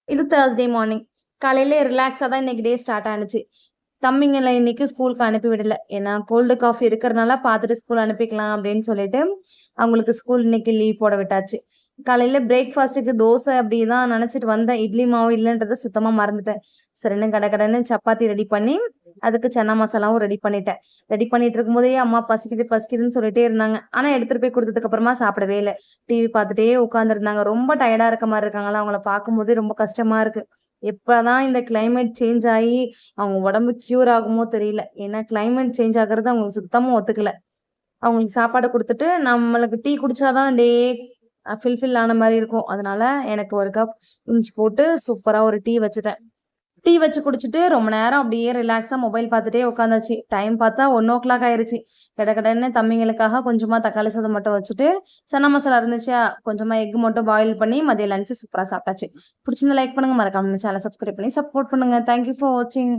இது Thursday morning. காலையில ரிலாக்ஸா தான் இன்னைக்கு டே ஸ்டார்ட் ஆனுச்சு. தம்பிங்கள இன்னைக்கும் ஸ்கூலுக்கு அனுப்பி விடல. ஏன்னா கோல்டு, காஃபி இருக்கிறனால பார்த்துட்டு ஸ்கூல் அனுப்பிக்கலாம் அப்படின்னு சொல்லிட்டு, அவங்களுக்கு ஸ்கூல் இன்னைக்கு லீவ் போட விட்டாச்சு. காலையில பிரேக்ஃபாஸ்ட்டுக்கு தோசை அப்படி தான் நெனச்சுட்டு வந்தேன். இட்லி மாவு இல்லன்றத சுத்தமா மறந்துட்டேன். சரின்னு கடகடன்னு சப்பாத்தி ரெடி பண்ணி, அதுக்கு சன்னா மசாலாவும் ரெடி பண்ணிட்டேன். ரெடி பண்ணிட்டு இருக்கும்போதே அம்மா பசிக்குது, பசிக்குதுன்னு சொல்லிட்டே இருந்தாங்க. ஆனா எடுத்துட்டு போய் குடுத்ததுக்கு அப்புறமா சாப்பிடவே இல்ல. டிவி பார்த்துட்டே உட்காந்துருந்தாங்க. ரொம்ப டயர்டா இருக்க மாரி இருக்காங்களா, அவங்கள பார்க்கும்போதே ரொம்ப கஷ்டமா இருக்கு. எப்பதான் இந்த கிளைமேட் சேஞ்ச் ஆயி அவங்க உடம்பு கியூர் ஆகுமோ தெரியல. ஏன்னா கிளைமேட் சேஞ்ச் ஆகுறது அவங்களுக்கு சுத்தமா ஒத்துக்கல. அவங்களுக்கு சாப்பாடு குடுத்துட்டு, நம்மளுக்கு டீ குடிச்சா தான் டே ஃபில்ஃபில் ஆன மாரி இருக்கும். அதனால எனக்கு 1 கப் இஞ்சி போட்டு சூப்பரா ஒரு டீ வச்சுட்டேன். டீ வச்சு குடிச்சுட்டு ரொம்ப நேரம் அப்படியே ரிலாக்ஸா மொபைல் பார்த்துட்டே உட்காந்தாச்சு. டைம் பார்த்தா 1:00 ஆயிருச்சு. கடகடன்னு தம்பிங்களுக்காக கொஞ்சமா தக்காளி சாதம் மட்டும் வச்சுட்டு, சன்னா மசாலா இருந்துச்சா, கொஞ்சமா எக் மட்டும் பாயில் பண்ணி மதியம் லஞ்ச் சூப்பரா சாப்பிட்டாச்சு. புடிச்சிருந்தா லைக் பண்ணுங்க. மறக்காம நம்ம சேனல சப்ஸ்கிரைப் பண்ணி சப்போர்ட் பண்ணுங்க. தேங்க் யூ ஃபார் வாட்சிங்.